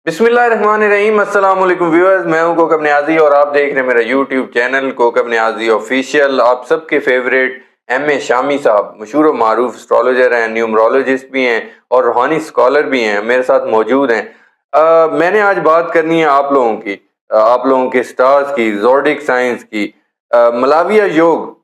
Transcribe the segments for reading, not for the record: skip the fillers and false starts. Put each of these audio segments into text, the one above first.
बिस्मिल्लाहिर्रहमानिर्रहीम। अस्सलाम वालेकुम व्यूअर्स, मैं हूं कोकब नियाजी और आप देख रहे हैं मेरा YouTube channel Kokab Niazi official. आप सबके फेवरेट एम ए शामी साहब मशहूर और मारूफ एस्ट्रोलॉजर हैं, न्यूमरोलॉजिस्ट भी हैं और रूहानी स्कॉलर भी हैं, मेरे साथ मौजूद हैं। मैंने आज बात करनी है आप लोगों की, आप लोगों के स्टार्स की, ज़ोडिक साइंस की। मलाविया योग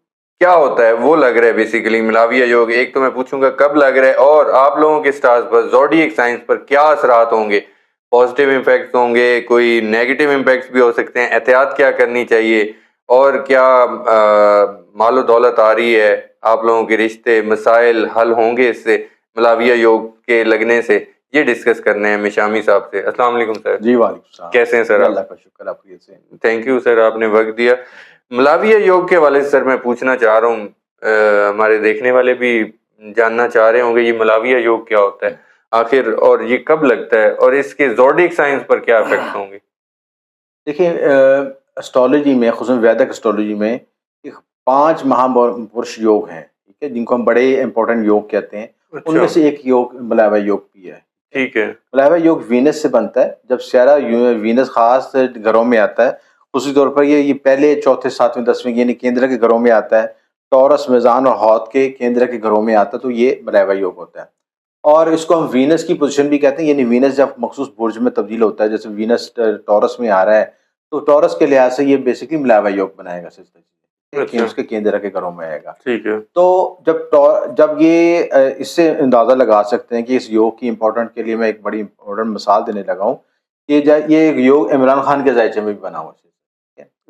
क्या होता है वो लग रहा है। बेसिकली मलाविया योग एक तो मैं पूछूंगा कब लग रहा है और आप लोगों के स्टार्स पर ज़ोडिक साइंस पर क्या असरात होंगे। पॉजिटिव इम्पैक्ट होंगे, कोई नेगेटिव इम्पैक्ट्स भी हो सकते हैं, एहतियात क्या करनी चाहिए और क्या मालो दौलत आ रही है, आप लोगों के रिश्ते मसाइल हल होंगे इससे मलाविया योग के लगने से, ये डिस्कस करने हैं मिशामी साहब से। अस्सलाम वालेकुम सर। जी वालेकुम सलाम। कैसे हैं सर आप? अल्लाह का शुक्र, आप कैसे हैं? थैंक यू सर, आपने वक्त दिया। मलाविया योग के हवाले से सर मैं पूछना चाह रहा हूँ, हमारे देखने वाले भी जानना चाह रहे होंगे ये मलाविया योग क्या होता है आखिर, और ये कब लगता है और इसके ज़ोडिक साइंस पर क्या इफेक्ट होंगे। देखिए, एस्ट्रोलॉजी में, खुसूसन वैदिक एस्ट्रोलॉजी में एक 5 महापुरुष योग हैं, ठीक है, जिनको हम बड़े इंपॉर्टेंट योग कहते हैं। अच्छा, उनमें से एक योग मलाविया योग भी है। ठीक है। मलाविया योग वीनस से बनता है। जब सारा वीनस खास घरों में आता है, उसी तौर पर ये पहले, चौथे, सातवें, 10वें यानी केंद्र के घरों में आता है। टॉरस, मेज़ान और हौत के केंद्र के घरों में आता है, तो ये मलाविया योग होता है। और इसको हम वीनस की पोजीशन भी कहते हैं, यानी वीनस जब मखसूस बुर्ज में तब्दील होता है, जैसे वीनस टॉरस में आ रहा है, तो टॉरस के लिहाज से ये बेसिकली मलाविया योग बनाएगा अच्छा, उसके केंद्र के घरों में आएगा। ठीक है। तो जब ये इससे अंदाज़ा लगा सकते हैं कि इस योग की इम्पोर्टेंट के लिए मैं एक बड़ी इम्पोर्टेंट मिसाल देने लगा हूँ। ये योग इमरान खान के ज़ायचे में भी बना हुआ है, ठीक है?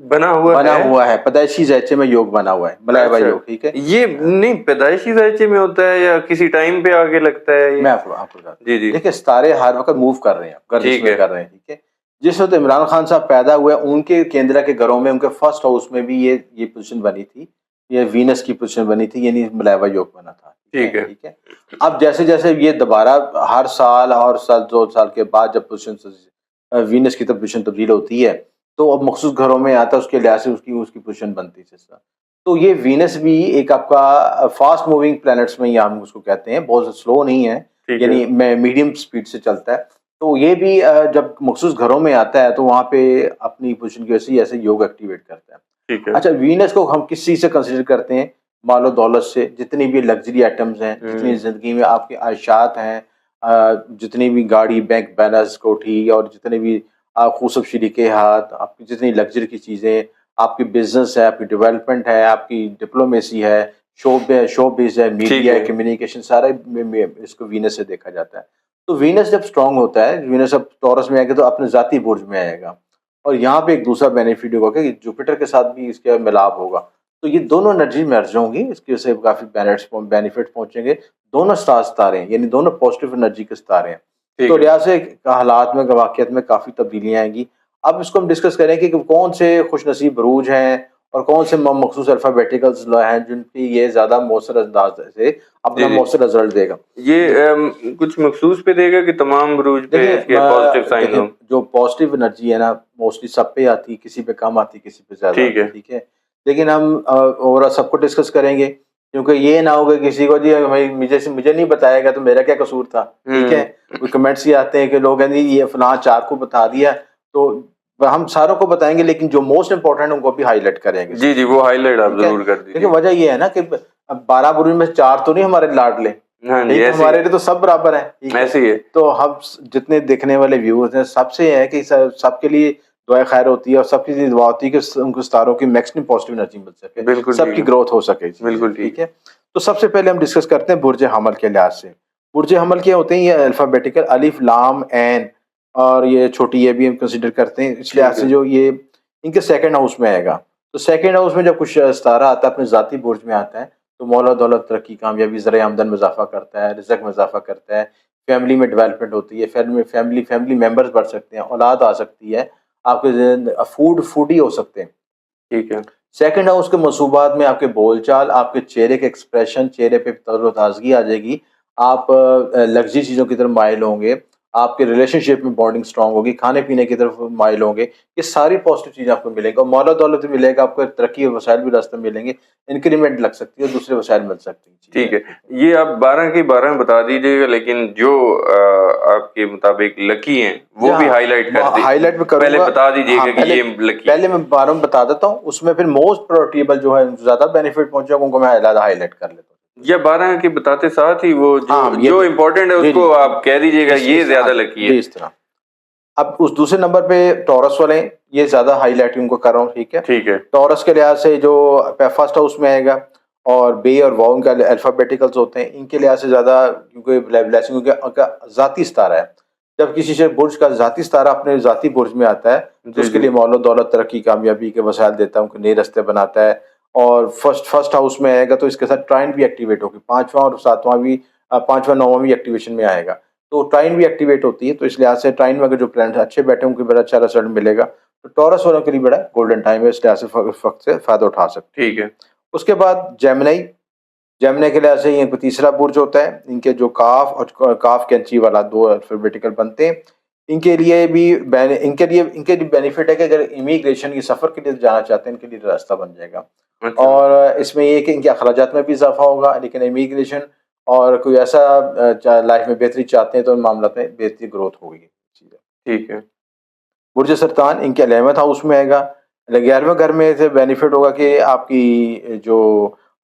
बना हुआ है, पैदाइशी ज़ायचे में योग बना हुआ है, मलाविया अच्छा, योग, ठीक है? ये नहीं पैदाइशी जायचे में होता है या किसी टाइम पे आगे लगता है ये? मैं आपको आपको बताता हूँ। जी जी, देखिए, सितारे हर वक़्त मूव कर रहे हैं, गर्दिश ठीक में है। कर रहे हैं, ठीक है? जिस वक़्त इमरान खान साहब पैदा हुए, उनके केंद्र के घरों में, उनके फर्स्ट हाउस में भी ये पोज़ीशन बनी थी। ये वीनस की पोज़ीशन बनी थी, यानी मलाविया योग बना था, ठीक है। ठीक है? अब जैसे-जैसे ये दोबारा हर साल और साल 2 साल के बाद जब वीनस की पोज़ीशन तब्दील होती है, तो अब मखसूस घरों में आता है, उसके लिहाज से उसकी उसकी पोज़ीशन बनती है सिस्टम। तो ये वीनस भी एक आपका फास्ट मूविंग प्लैनेट्स में ही हम उसको कहते हैं, बहुत स्लो नहीं है, ठीक है। यानी मीडियम स्पीड से चलता है। तो ये भी जब मखसूस घरों में आता है, तो वहाँ पे अपनी पोज़ीशन की वजह से ऐसे योग एक्टिवेट करता है। ठीक है। अच्छा, वीनस को हम किस चीज़ से कंसीडर करते हैं? मालो दौलत से, जितनी भी लग्ज़री आइटम्स हैं, जितनी ज़िंदगी में आपके आयशात हैं, जितनी भी गाड़ी, बैंक बैलेंस, कोठी और जितने भी खूसब शरीके हाथ, आपकी जितनी लग्ज़री की चीज़ें, आपकी बिज़नेस है, आपकी डेवलपमेंट है, आपकी डिप्लोमेसी है, शोबिज़ है, ठीक मीडिया है, है। कम्युनिकेशन, सारा में इसको वीनस से देखा जाता है। तो वीनस जब स्ट्रॉन्ग होता है, वीनस अब टॉरस में आएगा तो अपने ज़ाती बुर्ज में आएगा। और यहाँ पे एक दूसरा बेनिफिट होगा कि जुपिटर के साथ भी इसका मिलाप होगा। तो ये दोनों एनर्जी मर्ज होंगी, इसकी वजह से काफ़ी बेनिफिट पहुँचेंगे। दोनों स्टार सितारे हैं, यानी दोनों पॉजिटिव एनर्जी के सितारे हैं। ठीक तो है। लिहाज से हालात में, वाक़ियत में काफ़ी तब्दीलियाँ आएँगी। अब इसको हम डिस्कस करें कि कौन से खुशनसीब बुरूज हैं और कौन से मखसूस अल्फ़ाबेटिकल्स हैं जिन पे ये ज़्यादा मौसर अंदाज़ से जी अपना जी, मौसर रिज़ल्ट देगा। ये कुछ मखसूस पे देगा कि तमाम बुरूज पे इसके पॉजिटिव साइन देखिए, हों? जो पॉजिटिव एनर्जी है ना, मोस्टली सब पे आती है, किसी पे कम आती है, किसी पे ज़्यादा ठीक आती है। है, ठीक है? लेकिन हम ओवरऑल सबको डिस्कस करेंगे, क्योंकि ये ना होगा किसी को जी भाई मुझे नहीं बताएगा तो मेरा क्या कसूर था, ठीक है? कोई कमेंट्स ये आते हैं कि लोग कहते हैं ये फलां 4 को बता दिया, तो हम सारों को बताएँगे, लेकिन जो मोस्ट इम्पोर्टेंट है उनको भी हाइलाइट करेंगे जी जी, स्पेशली, वो हाईलाइट आप ठीक है? जरूर कर देखिए, दीजिए। वजह ये है ना कि अब 12 बुरुज में 4 तो नहीं हमारे लाडले, हाँ जी, ठीक है? ऐसे ही हमारे लिए तो सब बराबर हैं, ठीक है? ऐसे ही है। तो हम जितने देखने वाले व्यूअर्स हैं, सबसे है कि सबके लिए दुआ खैर होती है और सबके लिए दुआ होती है कि उनको सितारों की मैक्सिमम पॉजिटिव एनर्जी मिल सके, बिल्कुल ठीक सबकी है। ग्रोथ हो सके चीज़ें में, बिल्कुल ठीक ठीक है? तो सबसे पहले हम डिस्कस करते हैं बुर्ज हमल के लिहाज से। बुर्ज हमल क्या होते हैं? ये अल्फ़ाबेटिकल अलिफ, लाम, ऐन और ये छोटी ये भी हम कंसीडर करते हैं। इस लिहाज ठीक से है। जो ये इनके सेकंड हाउस में आएगा। तो सेकंड हाउस में जब कुछ सितारा आता है, अपने ज़ाती बुर्ज में आता है, तो मौला दौलत, तरक्की, कामयाबी, ज़र आमदन में इज़ाफ़ा करता है, रिज़्क में इज़ाफ़ा करता है, फैमिली में डेवलपमेंट होती है, फैमिली मेंबर्स बढ़ सकते हैं, औलाद आ सकती है, आपके फूडी हो सकते हैं। ठीक है। सेकंड हाउस के मंसूबात में आपके बोलचाल, आपके चेहरे के एक्सप्रेशन, चेहरे पे तरोताज़गी आ जाएगी, आप लग्ज़री चीज़ों की तरफ माइल होंगे आपके रिलेशनशिप में बॉन्डिंग स्ट्रांग होगी, खाने पीने की तरफ माइल होंगे, ये सारी पॉजिटिव चीज़ें आपको मिलेंगी और मौला दौलत भी मिलेगा, आपको तरक्की और वसाइल भी रास्ते में मिलेंगे, इंक्रीमेंट लग सकती है और दूसरे वसाइल मिल सकते हैं। ठीक है, ये आप 12 की 12 बता दीजिएगा, लेकिन जो आपके मुताबिक लकी हैं वो भी हाईलाइट कर दी, हाईलाइट में करूंगा। पहले बता दीजिएगा कि ये लकी। पहले मैं 12 में बता देता हूँ, उसमें फिर मोस्ट प्रोटेबल जो है ज्यादा बेनिफिट पहुंचेगा उनको मैं हाईलाइट कर लेता हूँ। या 12 की बताते साथ ही वो जो इम्पोर्टेंट है उसको आप कह दीजिएगा, ये ज्यादा लकी है इस तरह। अब उस दूसरे नंबर पे टॉरस वाले, ये ज्यादा हाईलाइट उनको कर रहा हूँ। ठीक है, ठीक है। टॉरस के लिहाज से जो फर्स्ट हाउस में आएगा और बे और वाउ का अल्फाबेटिकल्स होते हैं, इनके लिहाज से ज्यादा क्योंकि ब्लेसिंग का जाती सितारा है। जब किसी से बुर्ज का जाती सितारा अपने जाती बुर्ज में आता है तो उसके लिए मौलो दौलत तरक्की कामयाबी के वसाइल देता है, उनको नए रास्ते बनाता है। और फर्स्ट हाउस में आएगा तो इसके साथ ट्राइन भी एक्टिवेट होगी, 5वां और 7वां भी, 5वां 9वां भी एक्टिवेशन में आएगा, तो ट्राइन भी एक्टिवेट होती है। तो इस लिहाज से ट्राइन में अगर जो प्लैनेट अच्छे बैठे उनको बड़ा अच्छा रिजल्ट मिलेगा। तो टॉरस वालों के लिए बड़ा गोल्डन टाइम है, इस लिहाज से वक्त से फायदा उठा सकते। ठीक है। उसके बाद जेमिनी के लिहाज से ये तीसरा बुर्ज होता है। इनके जो काफ और काफ कैंची वाला दो अल्फाबेटिकल बनते हैं, इनके लिए भी बेनिफिट है कि अगर इमिग्रेशन की सफ़र के लिए जाना चाहते हैं, इनके लिए रास्ता बन जाएगा। अच्छा। और इसमें ये कि इनके अखराजात में भी इजाफा होगा, लेकिन इमिग्रेशन और कोई ऐसा लाइफ में बेहतरी चाहते हैं तो इन मामलों में बेहतरी ग्रोथ होगी। ठीक है। बुर्ज सरतान इनके 11वें हाउस में आएगा। 11वें घर में से बेनिफिट होगा कि आपकी जो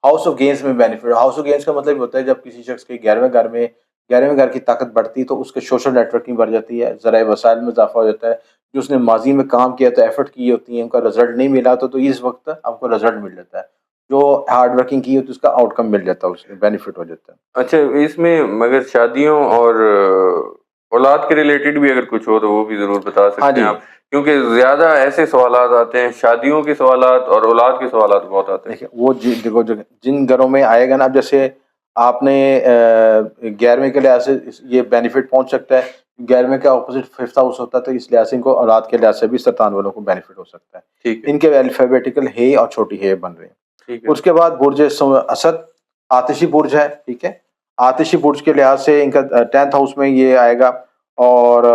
हाउस ऑफ गेंस में बेनिफिट। हाउस ऑफ गेंस का मतलब होता है जब किसी शख्स के 11वें घर की ताकत बढ़ती है तो उसके सोशल नेटवर्किंग बढ़ जाती है, ज़राए वसाइल में इजाफा हो जाता है। जो उसने माजी में काम किया तो एफर्ट की होती है, उनका रिजल्ट नहीं मिला तो इस वक्त आपको रिजल्ट मिल जाता है। जो हार्ड वर्किंग की होती है उसका आउटकम मिल जाता है, उसमें बेनिफिट हो जाता है। अच्छा, इसमें मगर शादियों और औलाद के रिलेटेड भी अगर कुछ हो तो वो भी ज़रूर बता सकते हैं आप, क्योंकि ज़्यादा ऐसे सवालात आते हैं, शादियों के सवालात और औलाद के सवालात बहुत आते हैं। देखिए वो देखो जिन घरों में आएगा ना, अब जैसे आपने 11वें के लिहाज से ये बेनिफिट पहुंच सकता है। 11वें का ऑपोजिट 5th हाउस होता है, तो इस लिहाज से इनको औलाद के लिहाज से भी सरतान वालों को बेनिफिट हो सकता है। ठीक है। इनके अल्फाबेटिकल हे और छोटी हे बन रहे हैं। ठीक है। उसके बाद बुर्ज असद आतिशी बुर्ज है। ठीक है, आतिशी बुर्ज के लिहाज से इनका 10th हाउस में ये आएगा और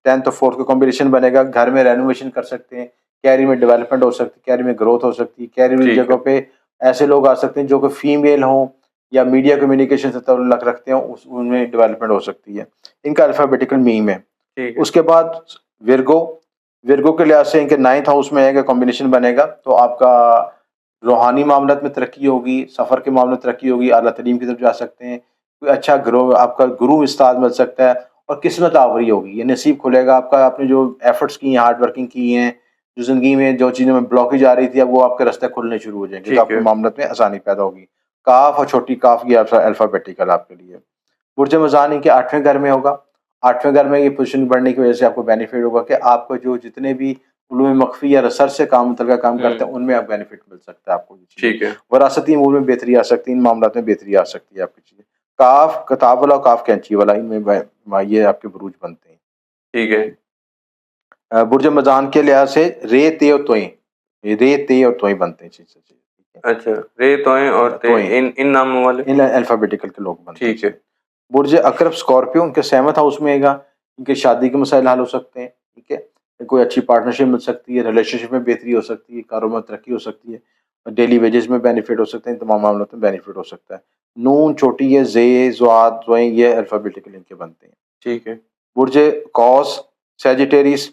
10th और 4th का कॉम्बिनेशन बनेगा। घर में रेनोवेशन कर सकते हैं, कैरी में डेवलपमेंट हो सकती है, कैरी में ग्रोथ हो सकती है, कैरी में जगह पे ऐसे लोग आ सकते हैं जो कि फीमेल हों या मीडिया कम्युनिकेशन से ताल्लुक रखते हो, उनमें डेवलपमेंट हो सकती है। इनका अल्फाबेटिकल मीम है। उसके बाद विर्गो के लिहाज से इनके 9th हाउस में आएगा, कॉम्बिनेशन बनेगा तो आपका रूहानी मामलात में तरक्की होगी, सफ़र के मामले में तरक्की होगी, आला तरीम की तरफ जा सकते हैं, कोई अच्छा आपका गुरु उस्ताद मिल सकता है और किस्मत आवरी होगी, ये नसीब खुलेगा आपका। आपने जो एफर्ट्स की हैं, हार्ड वर्किंग की हैं, जो ज़िंदगी में जो चीज़ों में ब्लॉकेज आ रही थी, अब वो आपके रास्ते खुलने शुरू हो जाएंगे, तो आपके मामलत में आसानी पैदा होगी। काफ और छोटी काफ की अल्फ़ाबेटिकल आपके लिए। बुर्ज मज़ान इनके 8वें घर में होगा। 8वें घर में ये पोजीशन बढ़ने की वजह से आपको बेनिफिट होगा कि आपको जो जितने भी उलूम मख्फी या रिसर्च से काम करते हैं उनमें आप बेनिफिट मिल सकता है आपको। ठीक है। वरासती अमूर में बेहतरी आ सकती है, इन मामलात में बेहतरी आ सकती है आपकी चीज़ें। काफ किताब वाला, काफ कैंची वाला, इनमें ये आपके बुरूज बनते हैं। ठीक है। बुर्ज मजान के लिहाज से रे ते और तोई बनते हैं चीज़। अच्छा, रे तोएं और ते इन नामों वाले, इन अल्फाबेटिकल के लोग बनते हैं। ठीक है। बुर्ज अकरब स्कॉर्पियो उनके 7th हाउस में आएगा। इनके शादी के मसाइल हल हो सकते हैं। ठीक है, कोई अच्छी पार्टनरशिप मिल सकती है, रिलेशनशिप में बेहतरी हो सकती है, कारोबार में तरक्की हो सकती है, डेली वेजेस में बेनिफिट हो सकते हैं, तमाम मामलों में बेनिफिट हो सकता है। नून छोटी है, जे ज़्वाद ज़ोइन ये अल्फाबेटिकल इनके बनते हैं। ठीक है। बुर्ज कॉस सैजिटेरियस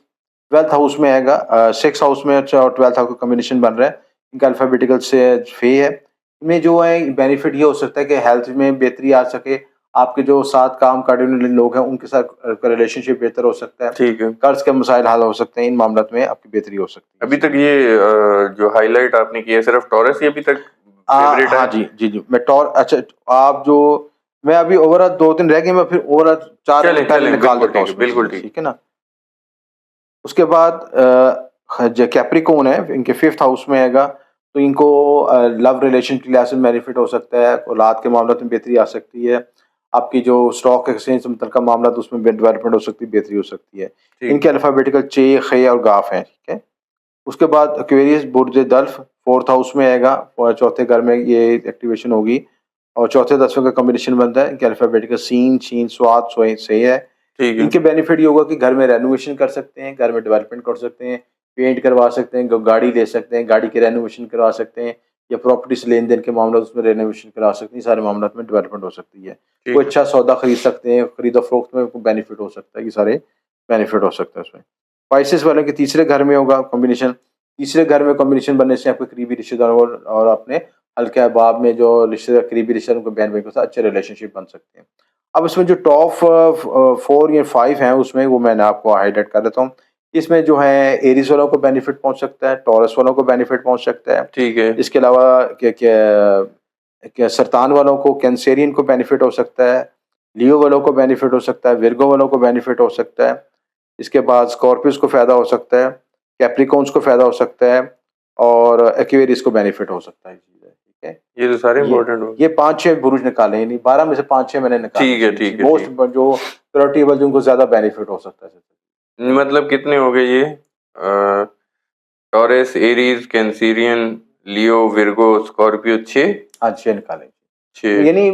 12th हाउस में आएगा। 6th हाउस में अच्छा और 12th हाउस का कॉम्बिनेशन बन रहा है। इनका अल्फाबेटिकल से फे है। इनमें जो है बेनिफिट ये हो सकता है कि हेल्थ में बेहतरी आ सके, आपके जो साथ काम करने वाले लोग हैं उनके साथ रिलेशनशिप बेहतर हो सकता है। ठीक है। कर्ज के मसाइल हल हो सकते हैं, इन मामलों में आपकी बेहतरी हो सकती है। अभी तक ये जो हाईलाइट आपने किया सिर्फ टॉरस ही अभी तक फेवरेट है? हाँ जी मैं अच्छा आप जो मैं अभी ओवरऑल 2-3 रह गए, मैं फिर ओवरऑल 4 निकाल देता हूँ। बिल्कुल ठीक है ना। उसके बाद जो कैप्रिकॉर्न है इनके 5th हाउस में आएगा, तो इनको लव रिलेशन के लिहाज से बेनिफिट हो सकता है, औलाद के मामलों में बेहतरी आ सकती है, आपकी जो स्टॉक एक्सचेंज से मुतल्लिक़ मामला तो उसमें डेवलपमेंट हो सकती है, बेहतरी हो सकती है। इनके अल्फ़ाबेटिकल चे, खे और गाफ हैं। ठीक है। उसके बाद एक्वेरियस बुर्ज दल्फ 4th हाउस में आएगा और 4थे घर में ये एक्टिवेशन होगी और 4थे 10वें का कॉम्बिनेशन बनता है। इनके अल्फ़ाबेटिकल सीन, शीन, स्वाद, सोए से है। ठीक है। इनके बेनिफिट ये होगा कि घर में रेनोवेशन कर सकते हैं, घर में डेवलपमेंट कर सकते हैं, पेंट करवा सकते हैं, गाड़ी ले सकते हैं, गाड़ी की रेनोवेशन करवा सकते हैं, या प्रॉपर्टी से लेन देन के मामला उसमें रेनोवेशन करा सकते हैं। सारे मामला में डेवलपमेंट हो सकती है। ठीक कोई है। अच्छा सौदा खरीद सकते हैं, खरीदो फरोख्त में बेनिफिट हो सकता है। ये सारे बेनिफिट हो सकता है उसमें। स्पाइसेस वाले के तीसरे घर में होगा कॉम्बिनेशन। तीसरे घर में कॉम्बिनेशन बनने से आपके करीबी रिश्तेदारों और अपने हल्के अहबाब में जो रिश्तेदार करीबी रिश्तेदारों के बहन भाई के साथ अच्छे रिलेशनशिप बन सकते हैं। अब इसमें जो टॉप 4 या 5 हैं उसमें वो मैंने आपको हाईलाइट कर देता हूँ। इसमें जो है एरीज वालों को बेनिफिट पहुंच सकता है, टॉरस वालों को बेनिफिट पहुंच सकता है। ठीक है। इसके अलावा क्या सरतान वालों को, कैंसेरियन को बेनिफिट हो सकता है, लियो वालों को बेनिफिट हो सकता है, विर्गो वालों को बेनिफिट हो सकता है। इसके बाद स्कॉर्पियोस को फ़ायदा हो सकता है, कैप्रिकॉन्स को फ़ायदा हो सकता है और एक्वेरियस को बेनिफिट हो सकता है। ठीक है, ये तो सारे इम्पोर्टेंट हो। ये 5-6 बुरुज निकाले हैं, नहीं 12 में से 5-6 मैंने निकाले। ठीक है, ठीक है, मोस्ट जो प्रायोरिटी जिनको ज़्यादा बेनिफिट हो सकता है। मतलब कितने हो गए ये? टॉरस, एरीज, कैंसेरियन, लियो, विर्गो, स्कॉर्पियो, 6। हाँ, 6 निकाले। 6। यानी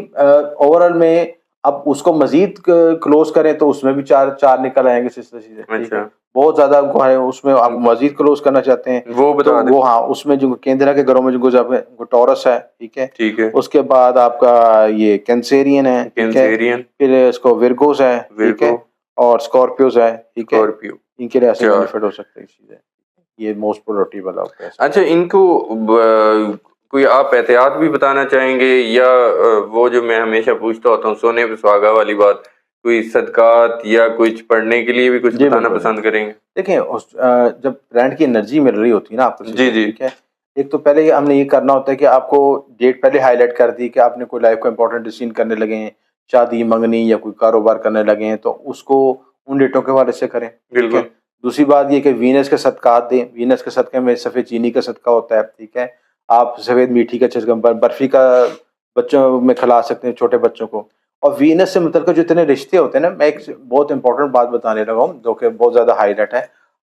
ओवरऑल में अब उसको मजीद क्लोज करें तो उसमें भी 4 निकल आएंगे सिस्टर चीजें। अच्छा। बहुत ज्यादा उनको है, उसमें आप मजीद क्लोज करना चाहते हैं वो बता तो दें। वो हाँ, उसमें जो केंद्रा के घरों में जो टॉरस है, ठीक है, ठीक है। उसके बाद आपका ये कैंसेरियन है, ठीक है, कैंसेरियन, फिर इसको विर्गोस है, ठीक है, विर्गो और स्कॉर्पियोस है, ठीक है। स्कॉर्पियो। इनके लिए ऐसे चार। बेनिफिट हो सकते हैं चीजें। ये मोस्ट प्रोडक्टिव वाला होता है। अच्छा, इनको कोई आप एहतियात भी बताना चाहेंगे या वो जो मैं हमेशा पूछता होता हूँ सोने पे सुहागा वाली बात, कोई सदकात या कुछ पढ़ने के लिए भी कुछ जी बताना बिल्कुल। पसंद करेंगे? देखिए जब ब्रांड की एनर्जी मिल रही होती है ना आपको, जी, जी। ठीक है, एक तो पहले हमने ये करना होता है कि आपको डेट पहले हाईलाइट कर दी कि आपने कोई लाइफ को इंपॉर्टेंट डिसीजन करने लगे हैं, शादी, मंगनी या कोई कारोबार करने लगे हैं, तो उसको उन डेटों के हवाले से करें, ठीक है। बिल्कुल। दूसरी बात ये कि वीनस के सदकात दें। वीनस के सदक़े में सफ़ेद चीनी का सदका होता है, ठीक है। आप सफ़ेद मीठी का बर्फ़ी का बच्चों में खिला सकते हैं, छोटे बच्चों को। और वीनस से मतलब जो इतने रिश्ते होते हैं ना, मैं एक बहुत इंपॉर्टेंट बात बताने लगा हूँ जो कि बहुत ज़्यादा हाईलाइट है।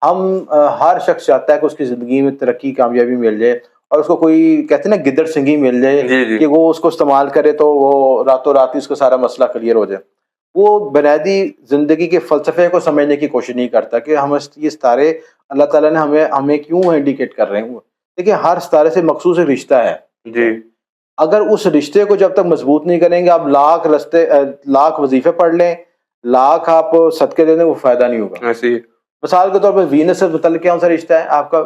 हम हर शख्स चाहता है कि उसकी ज़िंदगी में तरक्की, कामयाबी मिल जाए और उसको कोई कहते हैं ना गिद्दड़ सिंगी मिल जाए, जी, जी। कि वो उसको इस्तेमाल करे तो वो रातों रात ही उसका सारा मसला क्लियर हो जाए। वो बुनियादी ज़िंदगी के फ़लसफ़े को समझने की कोशिश नहीं करता कि हम ये सितारे अल्लाह ताला ने हमें क्यों इंडिकेट कर रहे हैं। देखिए हर सितारे से मखसूस एक रिश्ता है। जी। अगर उस रिश्ते को जब तक मजबूत नहीं करेंगे, आप लाख वजीफे पढ़ लें, लाख आप सदके दे दें, वो फायदा नहीं होगा। ऐसे ही। मिसाल के तौर पर वीनस से मुतल्लिक कौन सा रिश्ता है आपका?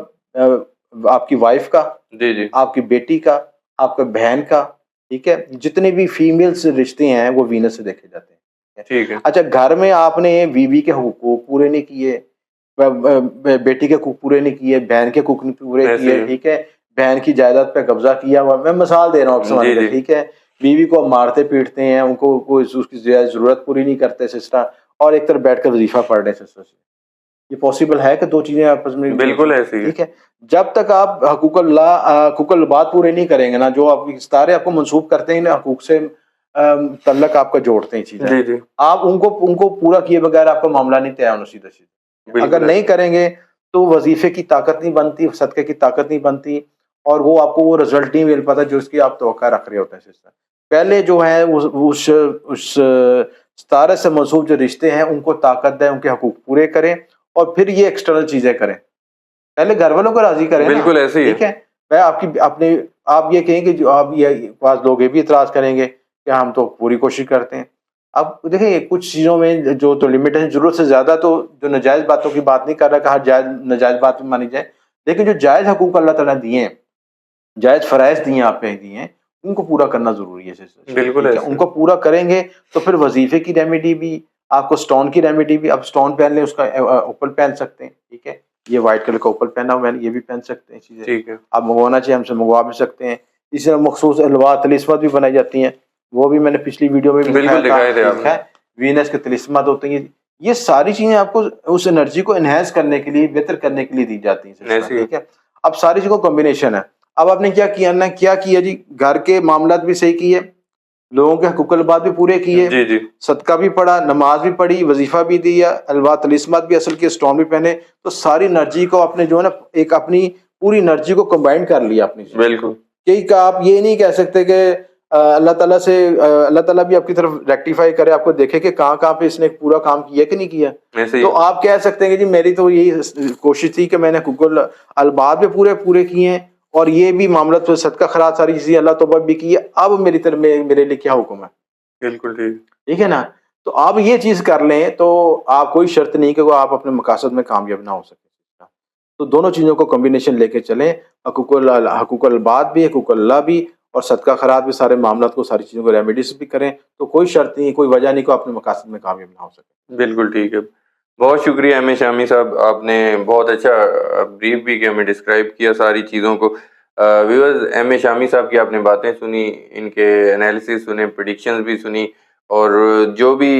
आपकी वाइफ का, जी, जी। आपकी बेटी का, आपके बहन का, ठीक है। जितने भी फीमेल्स रिश्ते हैं वो वीनस से देखे जाते हैं। ठीक है। अच्छा, घर में आपने बीवी के हुकूक पूरे नहीं किए, बेटी के हुकूक पूरे नहीं किए, बहन के हुकूक नहीं पूरे ऐसे किए, ही। ठीक है, बहन की जायदाद पे कब्जा किया हुआ, मैं मिसाल दे रहा हूँ जी, जी। ठीक है। बीवी को मारते पीटते हैं, उनको कोई उसकी जरूरत पूरी नहीं करते सिस्टर, और एक तरफ बैठ कर वजीफा पढ़ रहे सिस्टर से। ये पॉसिबल है कि दो चीजें आपस में? बिल्कुल ऐसे ही है। ठीक है। जब तक आप हकूकुल बात पूरे नहीं करेंगे ना, जो आपकी सितारे आपको मंसूब करते हैं ना, हकूक से तल्लक आपका जोड़ते हैं चीजें, जी, जी। आप उनको पूरा किए बगैर आपका मामला नहीं तय होना सीधा सीधा। बिल्कुल अगर नहीं ऐसे। करेंगे तो वजीफे की ताकत नहीं बनती, सदके की ताकत नहीं बनती, और वो आपको वो रिजल्ट नहीं मिल पाता जो उसकी आप तवक्का रख रहे होते हैं सिस्टर। पहले जो है उस सितारे से मंसूब जो रिश्ते हैं उनको ताकत दें, उनके हकूक पूरे करें, और फिर ये एक्सटर्नल चीजें करें। पहले घर वालों को राजी करें ना, बिल्कुल ऐसे ही है। ठीक है। मैं आप ये कहेंगे, जो आप ये पास लोग ये भी इतराज करेंगे कि हम तो पूरी कोशिश करते हैं। अब देखिए कुछ चीज़ों में जो तो लिमिट है, ज़रूरत से ज़्यादा तो जो नाजायज़ बातों की बात नहीं कर रहा कि हर जायज़ नाजायज़ बात भी मानी जाए, लेकिन जो जायज़ हकूक अल्लाह ताला दिए हैं, जायज़ फ़राइज़ दिए हैं, आप पे दिए हैं, उनको पूरा करना ज़रूरी है सिस्टर, बिल्कुल ठीक है। ऐसे। उनको पूरा करेंगे तो फिर वजीफ़े की रेमेडी भी, आपको स्टोन की रेमेडी भी, आप स्टोन पहन लें, उसका ऊपर पहन सकते हैं, ठीक है। ये व्हाइट कलर का ऊपर पहना हुआ है, ये भी पहन सकते हैं चीज़ें। ठीक है। आप मंगवाना चाहिए हमसे, मंगवा भी सकते हैं। इसी तरह मखसूस अलवा तलिस्मत भी बनाई जाती हैं, वो भी मैंने पिछली वीडियो में भी बिल्कुल दिखाए थे ठीक आपने। है। वीनस के तलिस्मत होते हैं, ये सारी चीज़ें आपको उस एनर्जी को एनहांस करने के लिए, बेहतर करने के लिए दी जाती हैं सिस्टर, ऐसे ही। ठीक है। अब सारी चीज़ों का कॉम्बिनेशन है। अब आपने क्या किया जी, घर के मामलात भी सही किए, लोगों के हकूक़ुल बात भी पूरे किए, जी, जी। सदका भी पढ़ा, नमाज भी पढ़ी, वजीफा भी दिया, अलवा तलिस्मत भी असल किए, स्टोन भी पहने, तो सारी एनर्जी को आपने जो है ना, एक अपनी पूरी एनर्जी को कंबाइन कर लिया अपनी। बिल्कुल। कि आप ये नहीं कह सकते कि अल्लाह ताला भी आपकी तरफ रेक्टिफाई करे, आपको देखे कि कहाँ पे इसने पूरा काम किया कि नहीं किया। ऐसे ही तो आप कह सकते हैं कि जी मेरी तो यही कोशिश थी कि मैंने हुकूकुल अलबात भी पूरे किए हैं और ये भी मामला तो सदका खैरात सारी चीज़ें अल्लाह तौबा भी की है। अब मेरी तरफ में मेरे लिए क्या हुक्म है? बिल्कुल ठीक। ठीक है ना? तो आप ये चीज़ कर लें तो आप कोई शर्त नहीं कि वो आप अपने मकासद में कामयाब ना हो सकें। तो दोनों चीज़ों को कॉम्बिनेशन लेके चलें, हकूकुल बात भी, हकूकुल्लाह भी और सदका खैरात भी, सारे मामलात को, सारी चीज़ों को रेमेडीज़ भी करें, तो कोई शर्त नहीं, कोई वजह नहीं कि आप अपने मकासद में कामयाब ना हो सकें। बिल्कुल ठीक है। बहुत शुक्रिया एम ए शामी साहब, आपने बहुत अच्छा ब्रीफ भी किया, हमें डिस्क्राइब किया सारी चीज़ों को। व्यूअर्स, एम ए शामी साहब की आपने बातें सुनी, इनके एनालिसिस सुने, प्रेडिक्शंस भी सुनी और जो भी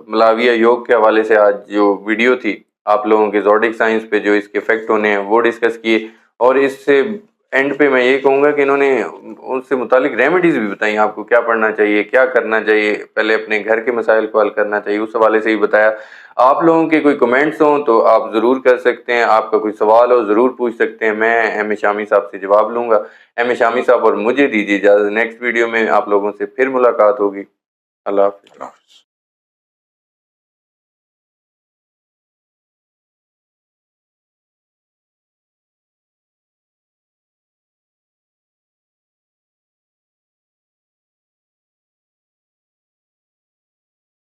मलाविया योग के हवाले से आज जो वीडियो थी, आप लोगों के ज़ोडिक साइंस पे जो इसके इफ़ेक्ट होने हैं वो डिस्कस किए और इससे एंड पे मैं ये कहूँगा कि इन्होंने उससे मुतालिक रेमेडीज़ भी बताई, आपको क्या पढ़ना चाहिए, क्या करना चाहिए, पहले अपने घर के मसाइल को हल करना चाहिए, उस हवाले से ही बताया। आप लोगों के कोई कमेंट्स हों तो आप ज़रूर कर सकते हैं, आपका कोई सवाल हो ज़रूर पूछ सकते हैं, मैं एम ए शामी साहब से जवाब लूँगा। एम ए शामी साहब और मुझे दीजिए इजाज़त, नेक्स्ट वीडियो में आप लोगों से फिर मुलाकात होगी। अल्लाह हाफ़िज़। अल्लाह हाफ़िज़।